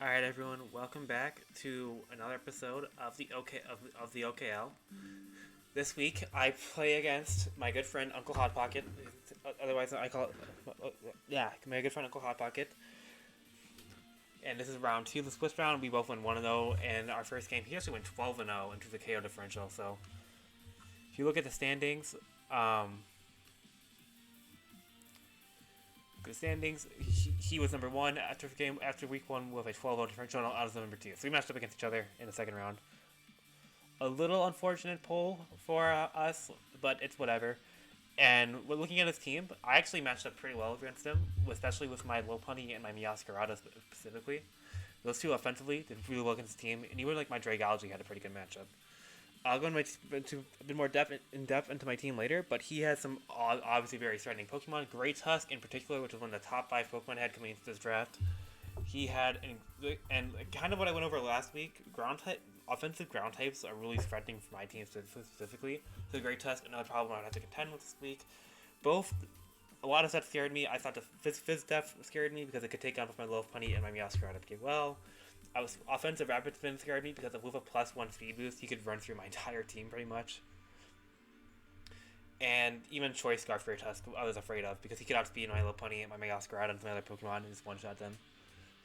All right, everyone, welcome back to another episode of the OKL. This week, I play against my good friend Uncle Hot Pocket. Otherwise, I call it my good friend Uncle Hot Pocket. And this is round two, the split round. We both went 1-0, and our first game, he actually went 12-0 into the KO differential. So, if you look at the standings, he was number one after week one with a 12-0 differential, and I was number two. So we matched up against each other in the second round. A little unfortunate pull for us, but it's whatever. And looking at his team, I actually matched up pretty well against him, especially with my Lopunny and my Miascarada specifically. Those two offensively did really well against his team, and even like my Dragalge had a pretty good matchup. I'll go into a bit more in depth into my team later, but he has some obviously very threatening Pokemon. Great Tusk in particular, which was one of the top 5 Pokemon I had coming into this draft. He had and kind of what I went over last week. Offensive ground types are really threatening for my team specifically. So Great Tusk, another problem I'd have to contend with this week. Both, a lot of sets scared me. I thought the Fizz Def scared me because it could take on with my Lopunny and my Meowscarada pretty well. Offensive Rapid Spin scared me because with a +1 speed boost, he could run through my entire team pretty much. And even Choice Scarf Great Tusk, I was afraid of because he could outspeed my Lopunny and my Meowscarada and some other Pokemon and just one-shot them.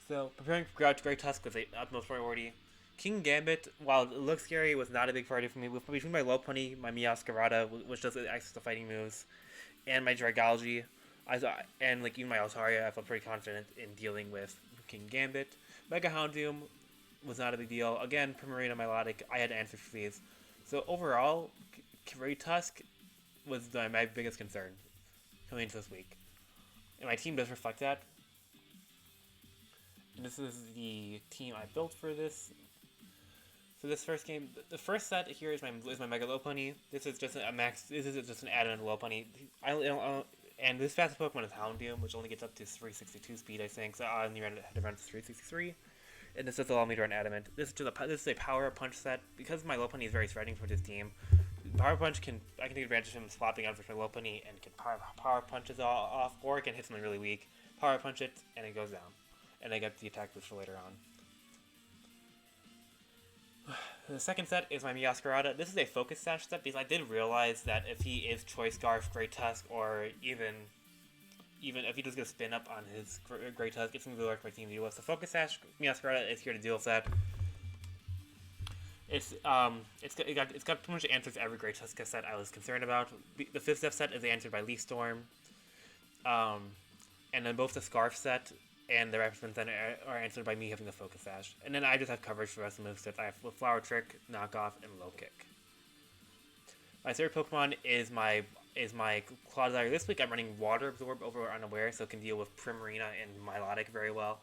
So preparing for Great Tusk was the utmost priority. King Gambit, while it looks scary, was not a big priority for me. Between my Lopunny, my Meowscarada, which does access to fighting moves, and my Dragalge, and like even my Altaria, I felt pretty confident in dealing with King Gambit. Mega Houndoom was not a big deal. Again, Primarina, Milotic, I had answers for these. So overall, Great Tusk was my biggest concern coming into this week. And my team does reflect that. And this is the team I built for this first game. The first set here is my Mega Lopunny. This is just an add-on Lopunny. And this fastest Pokemon is Houndoom, which only gets up to 362 speed, I think. So I only had to run to 363. And this does allow me to run Adamant. This is a Power Punch set. Because my Lopunny is very threatening for this team, Power Punch I can take advantage of him swapping out for my Lopunny and can Power Punches off, or it can hit something really weak, Power Punch it, and it goes down. And I get the attack boost for later on. The second set is my Meowscarada. This is a Focus Sash set because I did realize that if he is Choice Scarf, Great Tusk, or even if he does get a spin up on his Great Tusk, it's going to be work my team to deal with. So Focus Sash Meowscarada is here to deal with that. It's got pretty much answers to every Great Tusk set I was concerned about. The fifth step set is answered by Leaf Storm, and then both the Scarf set and the Rapid Spin Center are answered by me having the Focus Sash. And then I just have coverage for the rest of the movesets. I have Flower Trick, Knockoff, and Low Kick. My third Pokemon is my Clodsire. This week I'm running Water Absorb over Unaware, so it can deal with Primarina and Milotic very well.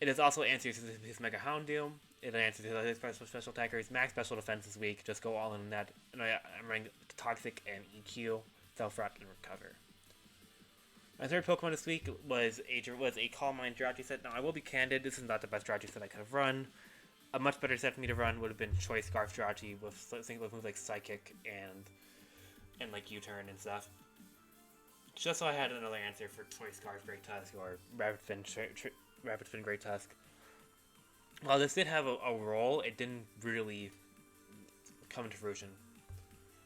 It is also answers his Mega Houndoom. It answers his special attackers. Max special defense this week. Just go all in on that. And I'm running Toxic and EQ, Self-Wrap, and Recover. My third Pokemon this week was a Calm Mind Jirachi set. Now, I will be candid, this is not the best Jirachi set I could have run. A much better set for me to run would have been Choice Scarf Jirachi with moves like Psychic and like U-Turn and stuff. Just so I had another answer for Choice Scarf Great Tusk or Rapid Spin Great Tusk. While this did have a role, it didn't really come into fruition.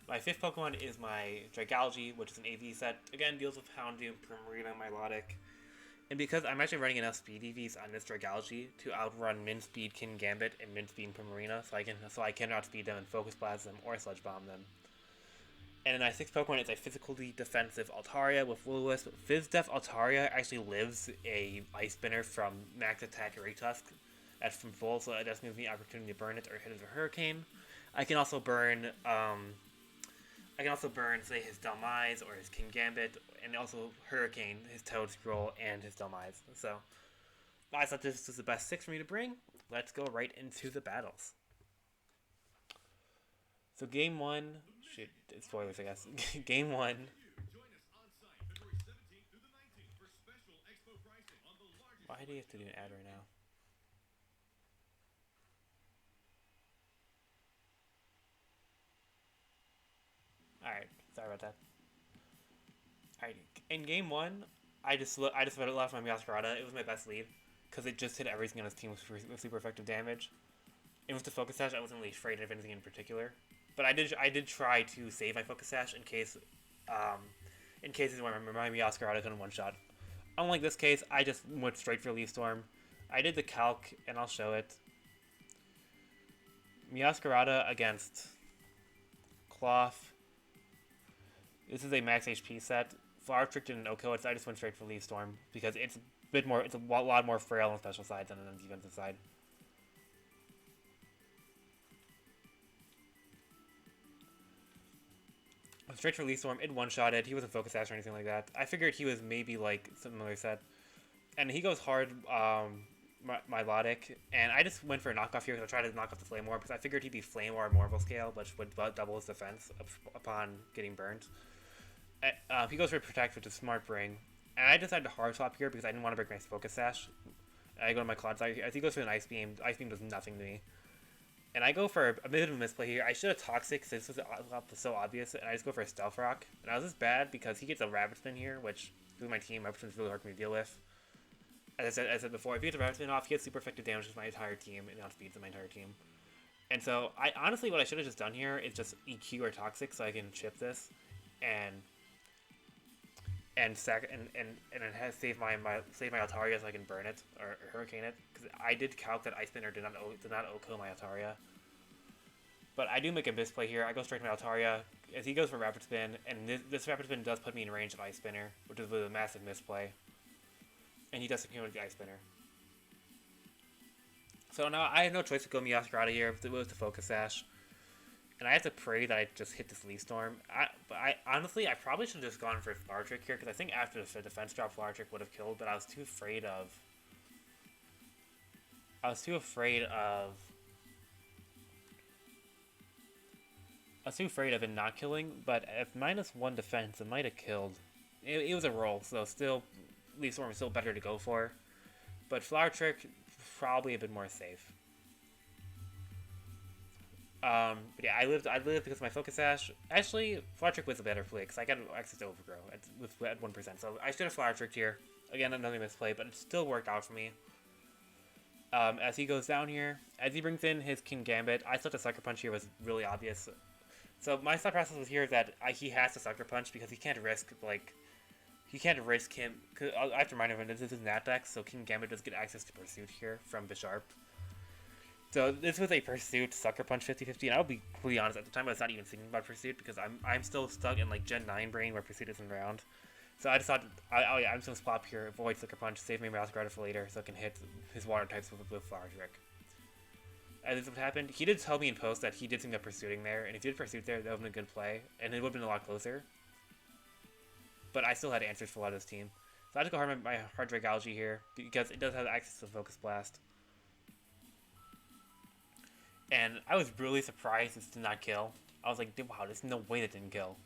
My fifth Pokemon is my Dragalge, which is an AV set. Again, deals with Houndoom, Primarina, Milotic. And because I'm actually running enough speed EVs on this Dragalge to outrun Min Speed King Gambit and Min Speed Primarina, so I can outspeed them and Focus Blast them or Sludge Bomb them. And then my sixth Pokemon is a physically defensive Altaria with Will-O-Wisp. Fizz Def Altaria actually lives a Ice Spinner from Max Attack Great Tusk. That's from full, so it does give me opportunity to burn it or hit it with a Hurricane. I can also burn say, his Dhelmise or his King Gambit, and also Hurricane, his Toad Scroll, and his Dhelmise. So, I thought this was the best 6 for me to bring. Let's go right into the battles. So, Game 1... spoilers, I guess. Game 1... Why do you have to do an ad right now? Alright, sorry about that. Alright, in game one, I just left my Meowscarada. It was my best lead. because it just hit everything on his team with super effective damage. And with the Focus Sash, I wasn't really afraid of anything in particular. But I did try to save my Focus Sash in case my Miascarada couldn't one-shot. Unlike this case, I just went straight for Leaf Storm. I did the calc, and I'll show it. Miascarada against Cloth. This is a max HP set. Flower Trick didn't OKL it, so I just went straight for Leaf Storm because it's a lot more frail on special side than on the defensive side. Straight for Leaf Storm, it one-shotted. He wasn't Focus Sash or anything like that. I figured he was maybe like similar set. And he goes hard my Logic, and I just went for a knockoff here because I tried to knock off the Flame Orb because I figured he'd be Flame Orb Marvel Scale, but would double his defense upon getting burned. He goes for Protect, which is Smart Bring. And I decided to hard swap here because I didn't want to break my Focus Sash. I go to my Cloud Side. As he goes for an Ice Beam does nothing to me. And I go for a bit of a misplay here. I should have Toxic because this was so obvious, and I just go for a Stealth Rock. And I was just bad because he gets a Rabbit Spin here, which, with my team, Rabbit Spin's really hard for me to deal with. As I said before, if he gets a Rabbit Spin off, he gets super effective damage with my entire team, and outspeeds my entire team. And so, honestly, what I should have just done here is just EQ or Toxic so I can chip this, and save my Altaria so I can burn it or Hurricane it, because I did calc that Ice Spinner did not OKO my Altaria. But I do make a misplay here. I go straight to my Altaria as he goes for Rapid Spin, and this Rapid Spin does put me in range of Ice Spinner, which is a massive misplay. And he does secure with the Ice Spinner. So now I have no choice to go Miascarada here with the Focus Sash. And I have to pray that I just hit this Leaf Storm. Honestly, I probably should have just gone for Flower Trick here, because I think after the defense drop, Flower Trick would have killed, but I was too afraid of it not killing, but at -1 defense, it might have killed. It was a roll, so still, Leaf Storm is still better to go for. But Flower Trick, probably a bit more safe. But yeah, I lived because of my Focus Sash. Actually, Flower Trick was a better play because I got access to Overgrow at 1%. So I should have Flower Tricked here. Again, another misplay, but it still worked out for me. As he goes down here, as he brings in his King Gambit, I thought the Sucker Punch here was really obvious. So my thought process was here that he has to Sucker Punch because he can't risk him. Cause I have to remind everyone, this is Nat deck, so King Gambit does get access to Pursuit here from Bisharp. So this was a Pursuit Sucker Punch 50-50, and I'll be completely honest, at the time I was not even thinking about Pursuit because I'm still stuck in like Gen 9 brain where Pursuit isn't around. So I just thought, I'm just gonna swap here, avoid Sucker Punch, save my Miascarada for later so I can hit his water types with Flower Trick. As this would happen, he did tell me in post that he did think of pursuing there, and if he did Pursuit there, that would have been a good play, and it would have been a lot closer. But I still had answers for a lot of his team. So I just go hard my Hard Drake Algae here, because it does have access to Focus Blast. And I was really surprised this did not kill. I was like, wow, there's no way that didn't kill.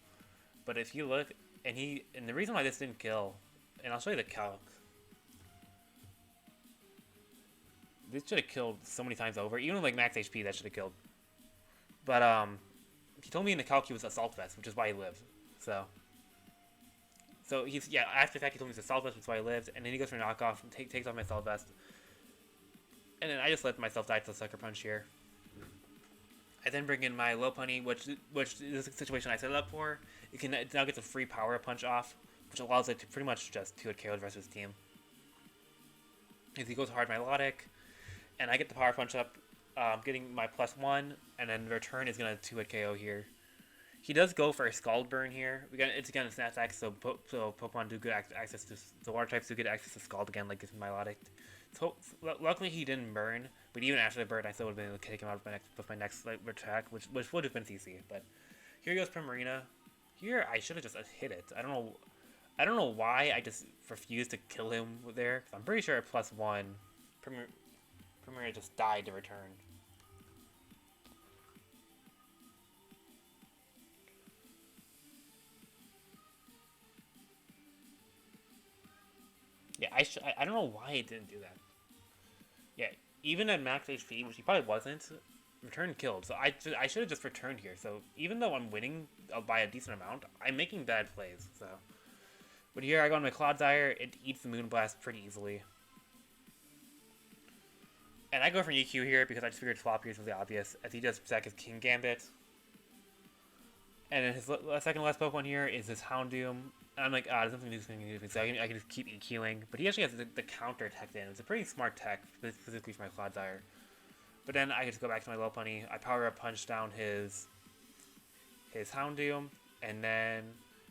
But if you look, and the reason why this didn't kill, and I'll show you the calc. This should have killed so many times over. Even with like max HP, that should have killed. But he told me in the calc he was Assault Vest, which is why he lived. So he's, yeah, after the fact he told me he's Assault Vest, which is why he lived, and then he goes for knockoff and takes off my Assault Vest. And then I just let myself die to the Sucker Punch here. I then bring in my Lopunny, which is a situation I set it up for. It now gets a free Power Punch off, which allows it to pretty much just 2-hit KO the rest of his team. As he goes hard my Logic, and I get the Power Punch up, getting my +1, and then the return is going to 2-hit KO here. He does go for a Scald Burn here. It's again a Snap Attack, so Pokemon do get access to, the water types do get access to Scald again, like this in my Logic. So, luckily he didn't burn, but even after the burn, I still would have been able to take him out with my next attack, which would have been CC. But here goes Primarina. Here I should have just hit it. I don't know why I just refused to kill him there. Cause I'm pretty sure at +1, Primarina just died to return. Yeah, I don't know why it didn't do that. Yeah, even at max HP, which he probably wasn't, return killed. So I should have just returned here. So even though I'm winning by a decent amount, I'm making bad plays. So, but here I go on my Clodsire, it eats the Moonblast pretty easily. And I go for an EQ here because I just figured swap here is really obvious, as he does sack his King Gambit. And then his second last Pokemon here is this Houndoom. And I'm like, there's nothing this thing can do, so I can just keep EQing. But he actually has the counter tech in. It's a pretty smart tech, specifically for my Clodsire. But then I just go back to my Lopunny. I power up punch down his Houndoom, and then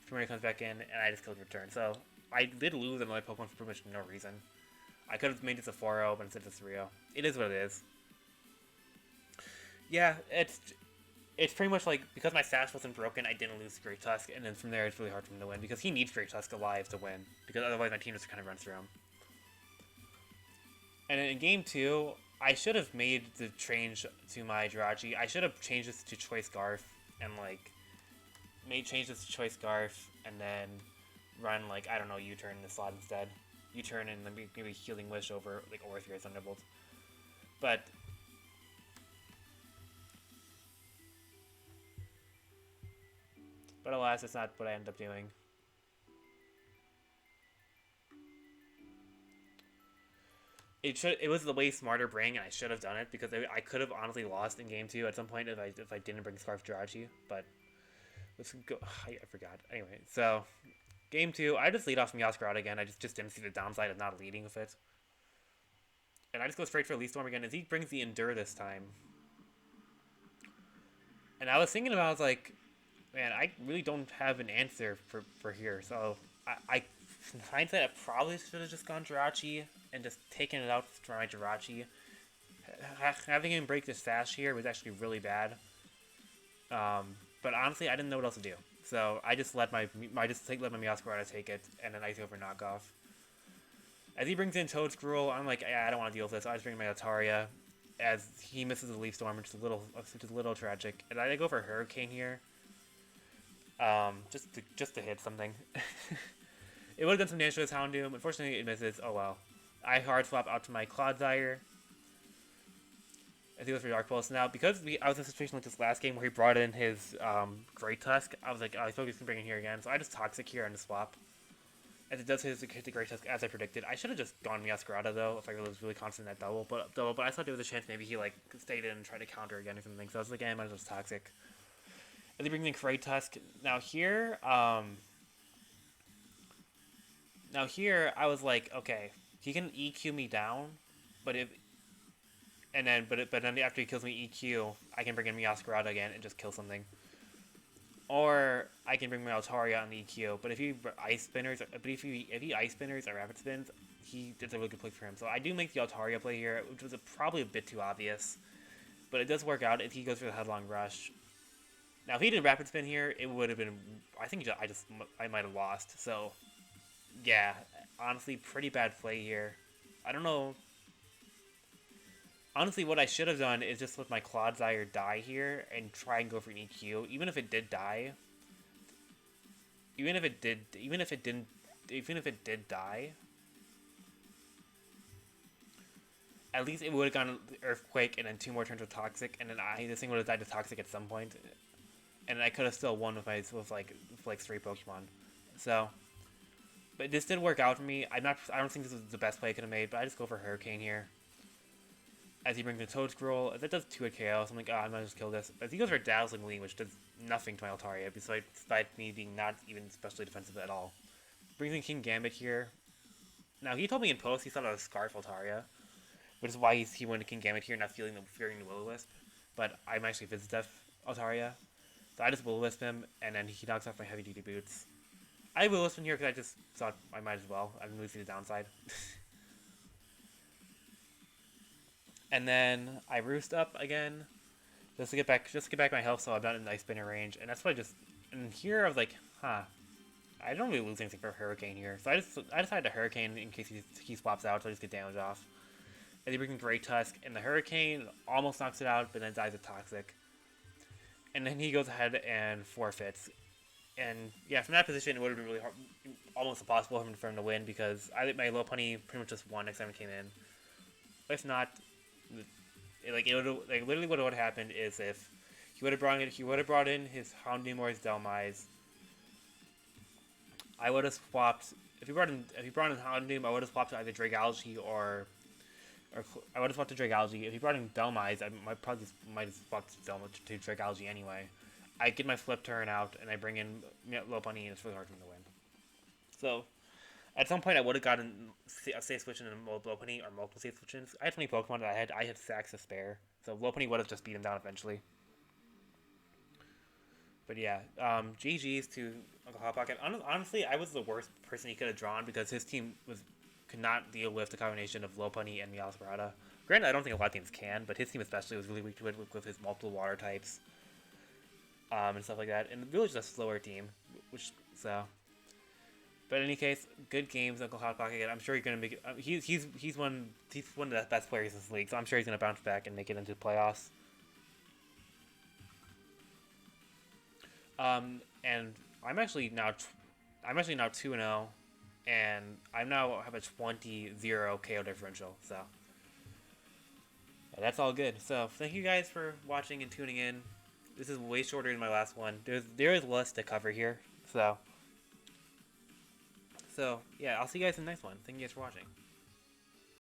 Premier comes back in, and I just kill him return. So I did lose another Pokemon for pretty much no reason. I could have made this a 4-0, but instead it's a 3-0. It is what it is. Yeah, it's pretty much like, because my Sash wasn't broken, I didn't lose Great Tusk, and then from there it's really hard for him to win, because he needs Great Tusk alive to win, because otherwise my team just kind of runs through him. And in Game 2, I should have made the change to my Jirachi. I should have changed this to Choice Scarf, and like, change this to Choice Scarf, and then run, like, I don't know, U-turn in the slot instead. U-turn and then maybe Healing Wish over, like, Orthria Thunderbolt. But alas, that's not what I ended up doing. It was the way smarter brain, and I should have done it, because I could have honestly lost in Game 2 at some point if I didn't bring Scarf Jirachi, but let's go. I forgot. Anyway, so Game 2, I just lead off from Meowscarada again. I just didn't see the downside of not leading with it. And I just go straight for Leaf Storm again, as he brings the Endure this time. And I was thinking about, I was like, man, I really don't have an answer for here. So, in hindsight, I probably should have just gone Jirachi and just taken it out for my Jirachi. Having him break this Sash here was actually really bad. But honestly, I didn't know what else to do. So I just let my Meowscarada take it, and then I go for knockoff. As he brings in Toedscruel, I'm like, yeah, I don't want to deal with this. I just bring my Altaria, as he misses the Leaf Storm, which is a little tragic. And I go for Hurricane here, just to hit something. It would have done some damage to his Houndoom. Unfortunately, it misses. Oh well. I hard swap out to my Clodsire. As he goes for Dark Pulse. Now, because I was in a situation like this last game where he brought in his Great Tusk, I was like, I thought he was going to bring it here again. So I just Toxic here on the swap. As it does hit the Great Tusk as I predicted. I should have just gone Meowscarada though, if I was really confident in that double. But I thought there was a chance maybe he like stayed in and tried to counter again or something. So I was like, I might as well just Toxic. As he brings in Great Tusk. Now here, I was like, okay, he can EQ me down, but then after he kills me EQ, I can bring in Meowscarada again and just kill something. Or I can bring my Altaria on the EQ, but if he Ice Spinners or Rapid Spins, it's a really good play for him. So I do make the Altaria play here, which was probably a bit too obvious, but it does work out if he goes for the Headlong Rush. Now if he did Rapid Spin here, it would have been, I think I might have lost. So yeah, honestly, pretty bad play here. I don't know. Honestly, what I should have done is just let my Clodsire die here and try and go for an EQ. Even if it did die, even if it did die, at least it would have gone Earthquake and then 2 more turns with Toxic, and then this thing would have died to Toxic at some point, and I could have still won with like 3 Pokemon. So, but this did work out for me. I don't think this was the best play I could have made, but I just go for Hurricane here. As he brings in Toedscruel, that does 2 at KO, so I'm like, I might just kill this. As he goes for Dazzling Gleam, which does nothing to my Altaria, despite me being not even especially defensive at all. Brings in King Gambit here. Now, he told me in post he thought I was Scarf Altaria, which is why he went to King Gambit here, not fearing the Will-O-Wisp. But I'm actually Viz-Def Altaria, so I just Will-O-Wisp him, and then he knocks off my Heavy Duty Boots. I Will-O-Wisp him here because I just thought I might as well. I didn't really see the downside. And then I Roost up again, just to get back my health, so I'm not in Ice Spinner range. And that's what and here I was like, I don't really lose anything for Hurricane here. So I decided to Hurricane in case he swaps out, so I just get damage off. And he brings in Great Tusk, and the Hurricane almost knocks it out, but then dies with Toxic. And then he goes ahead and forfeits. And yeah, from that position, it would have been really hard, almost impossible for him to win, because my Lopunny pretty much just won next time it came in. But if not, literally what would have happened is if he would have brought in his Houndoom or his Delmise, I would have swapped. If he brought in Houndoom, I would have swapped to either Dragalge or I would have swapped to Dragalge. If he brought in Belmize, I might probably might have swapped to Dragalge anyway. I get my flip turn out, and I bring in Lopunny, and it's really hard for him to win. So, at some point, I would have gotten a safe switch in Lopunny or multiple safe switches. I had 20 Pokemon that I had sacks to spare, so Lopunny would have just beat him down eventually. But yeah, GG's to Uncle Hot Pocket. Honestly, I was the worst person he could have drawn because his team could not deal with the combination of Lopunny and Meowscarada. Granted, I don't think a lot of teams can, but his team especially was really weak to it with his multiple water types and stuff like that. And really just a slower team, But in any case, good games, Uncle Hot Pocket. I'm sure he's gonna make it. He's one of the best players in this league, so I'm sure he's gonna bounce back and make it into the playoffs. And I'm actually now 2-0, and I now have a 20-0 KO differential. So yeah, that's all good. So thank you guys for watching and tuning in. This is way shorter than my last one. There is less to cover here. So yeah, I'll see you guys in the next one. Thank you guys for watching.